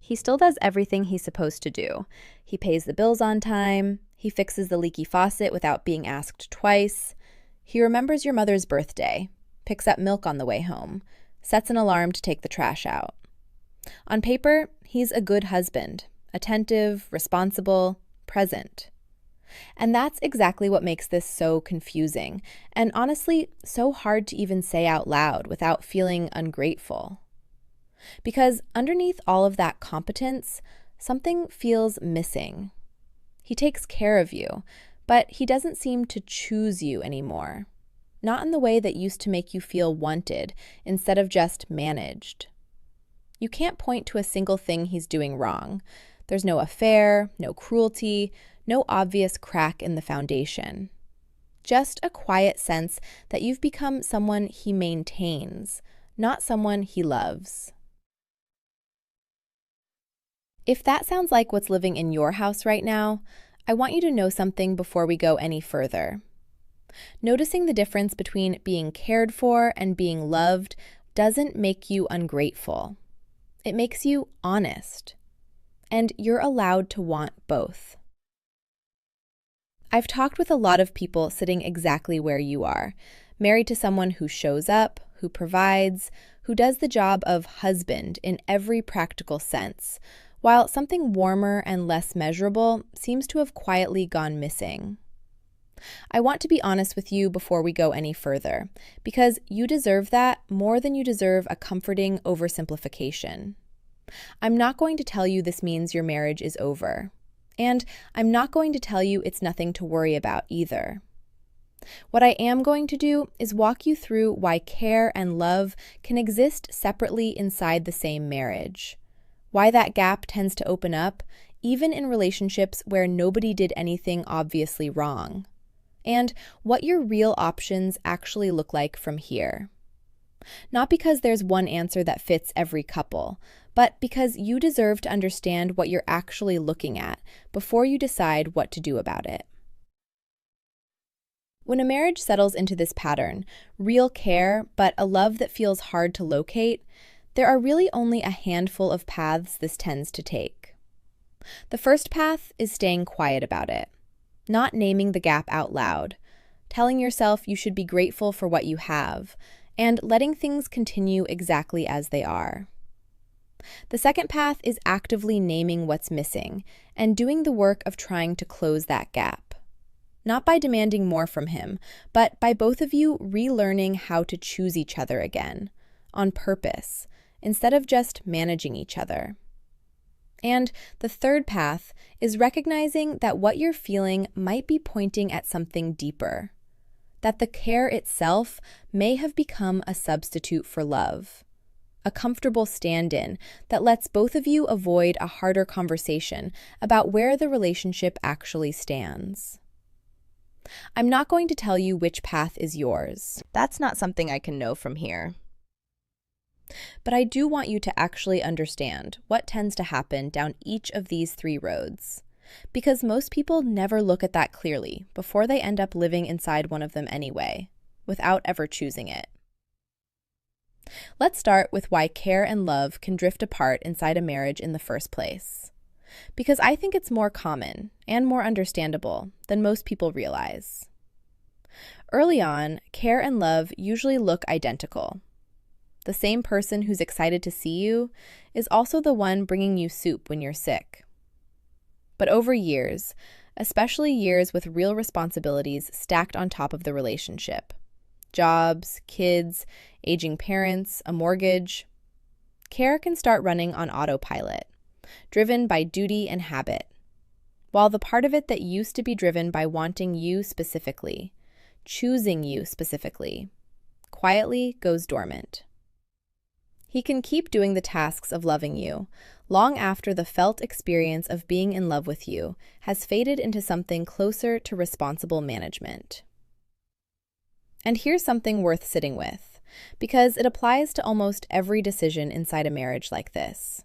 He still does everything he's supposed to do. He pays the bills on time, he fixes the leaky faucet without being asked twice, he remembers your mother's birthday, picks up milk on the way home, sets an alarm to take the trash out. On paper, he's a good husband, attentive, responsible, present. And that's exactly what makes this so confusing, and honestly, so hard to even say out loud without feeling ungrateful. Because underneath all of that competence, something feels missing. He takes care of you, but he doesn't seem to choose you anymore. Not in the way that used to make you feel wanted instead of just managed. You can't point to a single thing he's doing wrong. There's no affair, no cruelty, no obvious crack in the foundation. Just a quiet sense that you've become someone he maintains, not someone he loves. If that sounds like what's living in your house right now, I want you to know something before we go any further. Noticing the difference between being cared for and being loved doesn't make you ungrateful. It makes you honest. And you're allowed to want both. I've talked with a lot of people sitting exactly where you are, married to someone who shows up, who provides, who does the job of husband in every practical sense, while something warmer and less measurable seems to have quietly gone missing. I want to be honest with you before we go any further, because you deserve that more than you deserve a comforting oversimplification. I'm not going to tell you this means your marriage is over. And I'm not going to tell you it's nothing to worry about either. What I am going to do is walk you through why care and love can exist separately inside the same marriage, why that gap tends to open up even in relationships where nobody did anything obviously wrong, and what your real options actually look like from here. Not because there's one answer that fits every couple, but because you deserve to understand what you're actually looking at before you decide what to do about it. When a marriage settles into this pattern, real care, but a love that feels hard to locate, there are really only a handful of paths this tends to take. The first path is staying quiet about it, not naming the gap out loud, telling yourself you should be grateful for what you have, and letting things continue exactly as they are. The second path is actively naming what's missing and doing the work of trying to close that gap. Not by demanding more from him, but by both of you relearning how to choose each other again, on purpose, instead of just managing each other. And the third path is recognizing that what you're feeling might be pointing at something deeper, that the care itself may have become a substitute for love. A comfortable stand-in that lets both of you avoid a harder conversation about where the relationship actually stands. I'm not going to tell you which path is yours. That's not something I can know from here. But I do want you to actually understand what tends to happen down each of these three roads, because most people never look at that clearly before they end up living inside one of them anyway, without ever choosing it. Let's start with why care and love can drift apart inside a marriage in the first place. Because I think it's more common and more understandable than most people realize. Early on, care and love usually look identical. The same person who's excited to see you is also the one bringing you soup when you're sick. But over years, especially years with real responsibilities stacked on top of the relationship, jobs, kids, aging parents, a mortgage, care can start running on autopilot, driven by duty and habit, while the part of it that used to be driven by wanting you specifically, choosing you specifically, quietly goes dormant. He can keep doing the tasks of loving you long after the felt experience of being in love with you has faded into something closer to responsible management. And here's something worth sitting with, because it applies to almost every decision inside a marriage like this.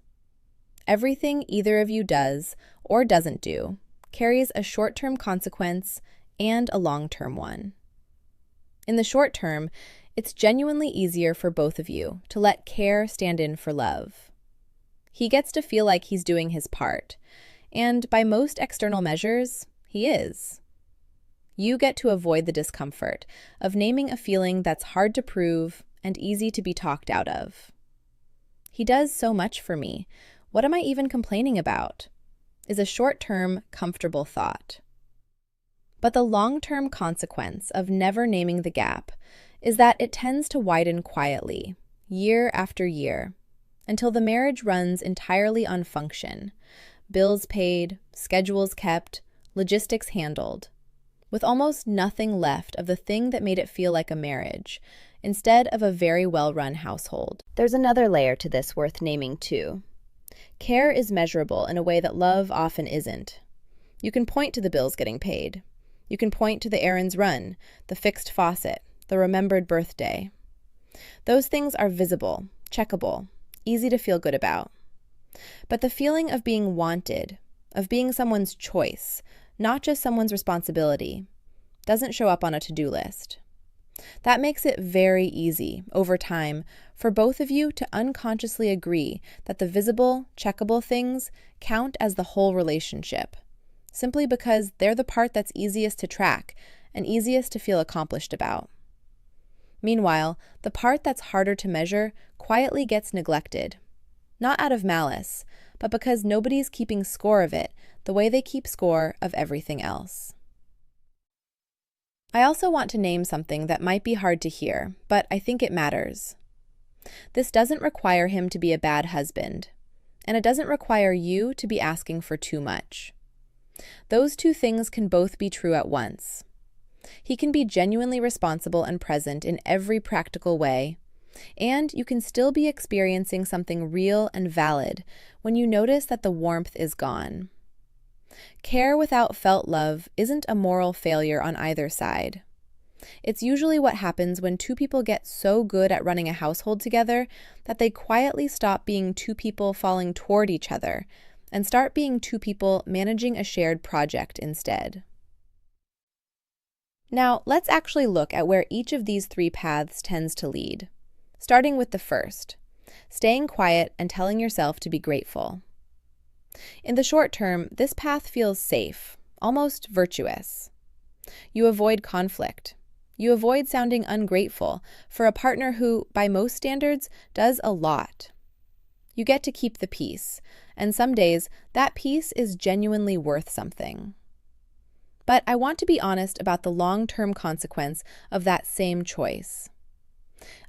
Everything either of you does or doesn't do carries a short-term consequence and a long-term one. In the short term, it's genuinely easier for both of you to let care stand in for love. He gets to feel like he's doing his part. And by most external measures, he is. You get to avoid the discomfort of naming a feeling that's hard to prove and easy to be talked out of. He does so much for me. What am I even complaining about? Is a short-term, comfortable thought. But the long-term consequence of never naming the gap is that it tends to widen quietly, year after year, until the marriage runs entirely on function, bills paid, schedules kept, logistics handled, with almost nothing left of the thing that made it feel like a marriage, instead of a very well-run household. There's another layer to this worth naming too. Care is measurable in a way that love often isn't. You can point to the bills getting paid. You can point to the errands run, the fixed faucet, the remembered birthday. Those things are visible, checkable, easy to feel good about. But the feeling of being wanted, of being someone's choice, not just someone's responsibility, doesn't show up on a to-do list. That makes it very easy, over time, for both of you to unconsciously agree that the visible, checkable things count as the whole relationship, simply because they're the part that's easiest to track and easiest to feel accomplished about. Meanwhile, the part that's harder to measure quietly gets neglected, not out of malice, but because nobody's keeping score of it the way they keep score of everything else. I also want to name something that might be hard to hear, but I think it matters. This doesn't require him to be a bad husband, and it doesn't require you to be asking for too much. Those two things can both be true at once. He can be genuinely responsible and present in every practical way, and you can still be experiencing something real and valid when you notice that the warmth is gone. Care without felt love isn't a moral failure on either side. It's usually what happens when two people get so good at running a household together that they quietly stop being two people falling toward each other and start being two people managing a shared project instead. Now, let's actually look at where each of these three paths tends to lead, starting with the first, staying quiet and telling yourself to be grateful. In the short term, this path feels safe, almost virtuous. You avoid conflict. You avoid sounding ungrateful for a partner who, by most standards, does a lot. You get to keep the peace, and some days that peace is genuinely worth something. But I want to be honest about the long-term consequence of that same choice.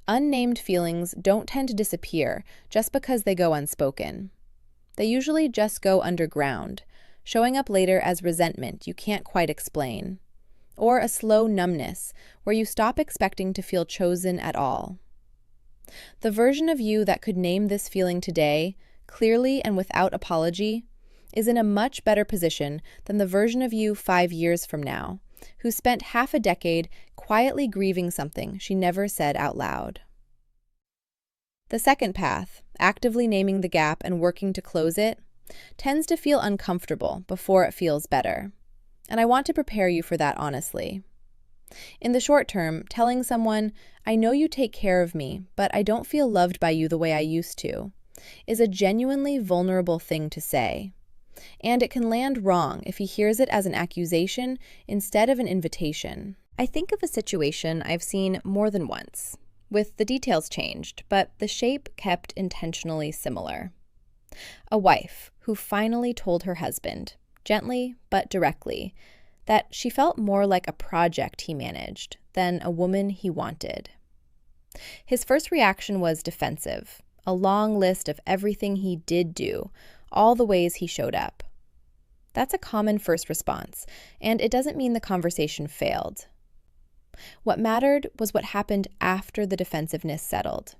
Unnamed feelings don't tend to disappear just because they go unspoken. They usually just go underground, showing up later as resentment you can't quite explain, or a slow numbness where you stop expecting to feel chosen at all. The version of you that could name this feeling today, clearly and without apology, is in a much better position than the version of you 5 years from now, who spent half a decade quietly grieving something she never said out loud. The second path, actively naming the gap and working to close it, tends to feel uncomfortable before it feels better. And I want to prepare you for that honestly. In the short term, telling someone, "I know you take care of me, but I don't feel loved by you the way I used to," is a genuinely vulnerable thing to say. And it can land wrong if he hears it as an accusation instead of an invitation. I think of a situation I've seen more than once, with the details changed, but the shape kept intentionally similar. A wife who finally told her husband, gently but directly, that she felt more like a project he managed than a woman he wanted. His first reaction was defensive, a long list of everything he did do, all the ways he showed up. That's a common first response, and it doesn't mean the conversation failed. What mattered was what happened after the defensiveness settled.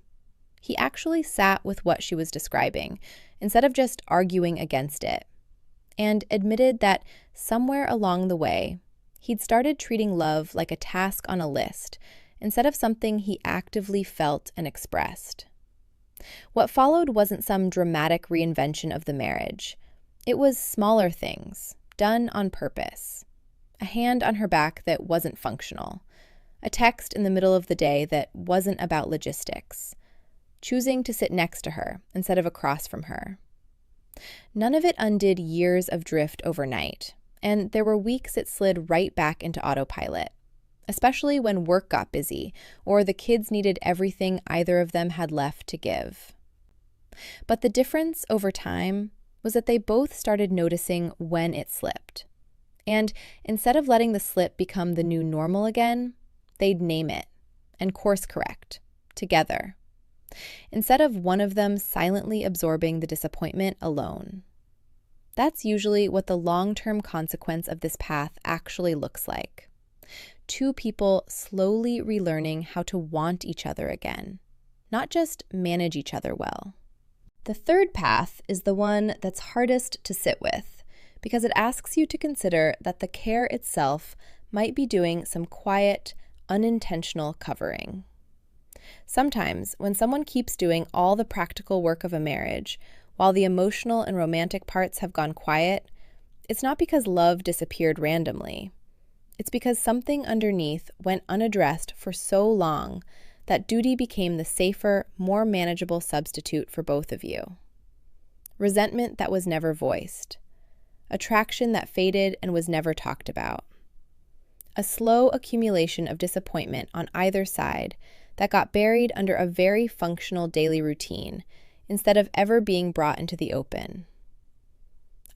He actually sat with what she was describing, instead of just arguing against it, and admitted that somewhere along the way, he'd started treating love like a task on a list, instead of something he actively felt and expressed. What followed wasn't some dramatic reinvention of the marriage. It was smaller things, done on purpose. A hand on her back that wasn't functional. A text in the middle of the day that wasn't about logistics. Choosing to sit next to her instead of across from her. None of it undid years of drift overnight, and there were weeks it slid right back into autopilot, especially when work got busy or the kids needed everything either of them had left to give. But the difference over time was that they both started noticing when it slipped. And instead of letting the slip become the new normal again, they'd name it and course correct together, instead of one of them silently absorbing the disappointment alone. That's usually what the long-term consequence of this path actually looks like. Two people slowly relearning how to want each other again, not just manage each other well. The third path is the one that's hardest to sit with because it asks you to consider that the care itself might be doing some quiet, unintentional covering. Sometimes, when someone keeps doing all the practical work of a marriage, while the emotional and romantic parts have gone quiet, it's not because love disappeared randomly. It's because something underneath went unaddressed for so long that duty became the safer, more manageable substitute for both of you. Resentment that was never voiced. Attraction that faded and was never talked about. A slow accumulation of disappointment on either side that got buried under a very functional daily routine instead of ever being brought into the open.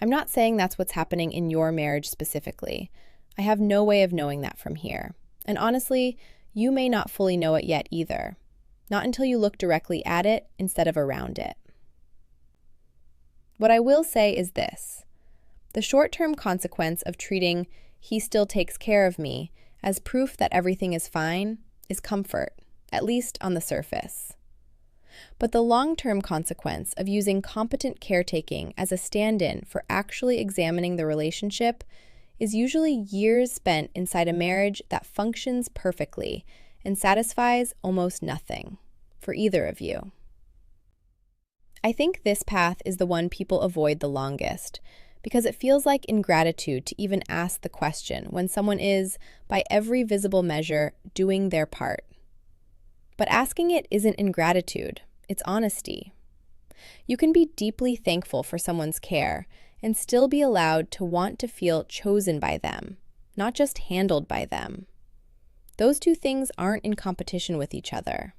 I'm not saying that's what's happening in your marriage specifically. I have no way of knowing that from here. And honestly, you may not fully know it yet either. Not until you look directly at it instead of around it. What I will say is this. The short-term consequence of treating "he still takes care of me" as proof that everything is fine is comfort, at least on the surface. But the long-term consequence of using competent caretaking as a stand-in for actually examining the relationship is usually years spent inside a marriage that functions perfectly and satisfies almost nothing for either of you. I think this path is the one people avoid the longest because it feels like ingratitude to even ask the question when someone is, by every visible measure, doing their part. But asking it isn't ingratitude, it's honesty. You can be deeply thankful for someone's care and still be allowed to want to feel chosen by them, not just handled by them. Those two things aren't in competition with each other.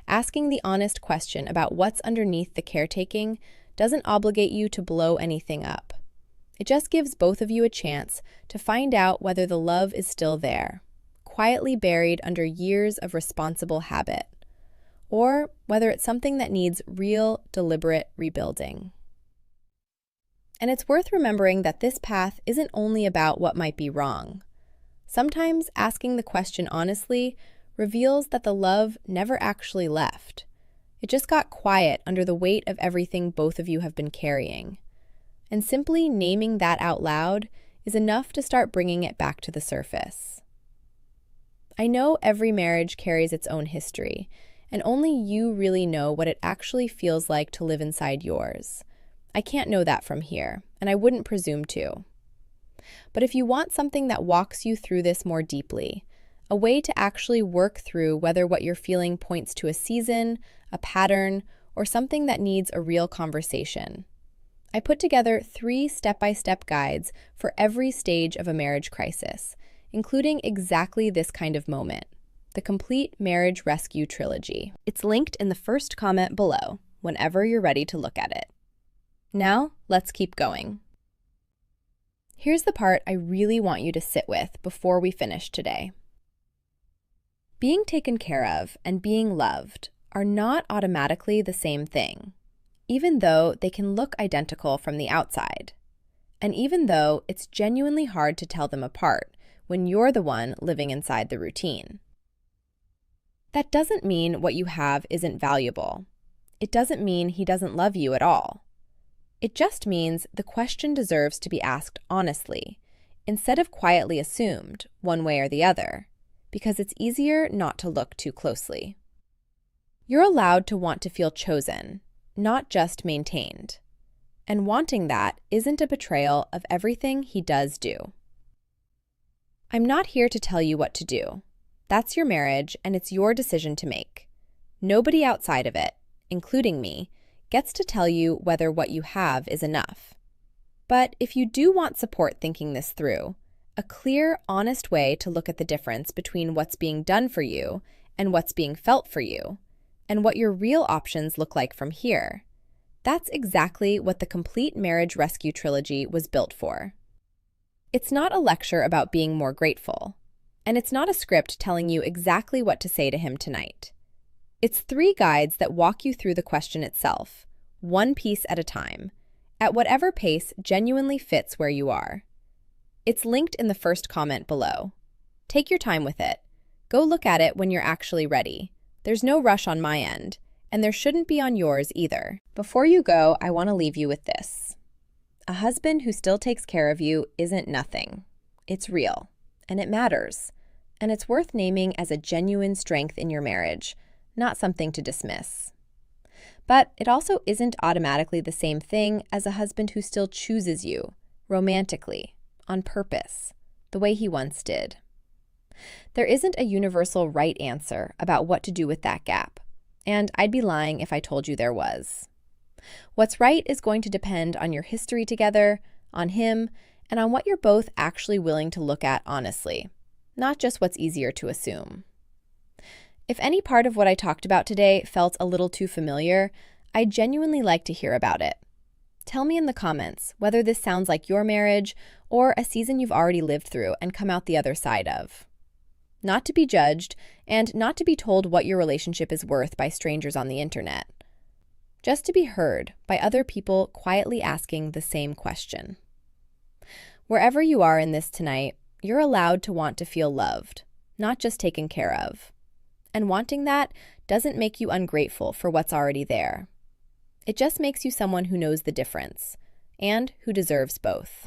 Asking the honest question about what's underneath the caretaking doesn't obligate you to blow anything up. It just gives both of you a chance to find out whether the love is still there, quietly buried under years of responsible habit, or whether it's something that needs real, deliberate rebuilding. And it's worth remembering that this path isn't only about what might be wrong. Sometimes asking the question honestly reveals that the love never actually left. It just got quiet under the weight of everything both of you have been carrying. And simply naming that out loud is enough to start bringing it back to the surface. I know every marriage carries its own history, and only you really know what it actually feels like to live inside yours. I can't know that from here, and I wouldn't presume to. But if you want something that walks you through this more deeply, a way to actually work through whether what you're feeling points to a season, a pattern, or something that needs a real conversation, I put together 3 step-by-step guides for every stage of a marriage crisis, including exactly this kind of moment, the Complete Marriage Rescue Trilogy. It's linked in the first comment below, whenever you're ready to look at it. Now, let's keep going. Here's the part I really want you to sit with before we finish today. Being taken care of and being loved are not automatically the same thing, even though they can look identical from the outside, and even though it's genuinely hard to tell them apart when you're the one living inside the routine. That doesn't mean what you have isn't valuable. It doesn't mean he doesn't love you at all. It just means the question deserves to be asked honestly, instead of quietly assumed, one way or the other, because it's easier not to look too closely. You're allowed to want to feel chosen, not just maintained. And wanting that isn't a betrayal of everything he does do. I'm not here to tell you what to do. That's your marriage, and it's your decision to make. Nobody outside of it, including me, gets to tell you whether what you have is enough. But if you do want support thinking this through, a clear, honest way to look at the difference between what's being done for you and what's being felt for you, and what your real options look like from here. That's exactly what the Complete Marriage Rescue Trilogy was built for. It's not a lecture about being more grateful, and it's not a script telling you exactly what to say to him tonight. It's 3 guides that walk you through the question itself, one piece at a time, at whatever pace genuinely fits where you are. It's linked in the first comment below. Take your time with it. Go look at it when you're actually ready. There's no rush on my end, and there shouldn't be on yours either. Before you go, I want to leave you with this. A husband who still takes care of you isn't nothing. It's real, and it matters, and it's worth naming as a genuine strength in your marriage, not something to dismiss. But it also isn't automatically the same thing as a husband who still chooses you, romantically, on purpose, the way he once did. There isn't a universal right answer about what to do with that gap, and I'd be lying if I told you there was. What's right is going to depend on your history together, on him, and on what you're both actually willing to look at honestly, not just what's easier to assume. If any part of what I talked about today felt a little too familiar, I'd genuinely like to hear about it. Tell me in the comments whether this sounds like your marriage or a season you've already lived through and come out the other side of. Not to be judged, and not to be told what your relationship is worth by strangers on the internet. Just to be heard by other people quietly asking the same question. Wherever you are in this tonight, you're allowed to want to feel loved, not just taken care of. And wanting that doesn't make you ungrateful for what's already there. It just makes you someone who knows the difference, and who deserves both.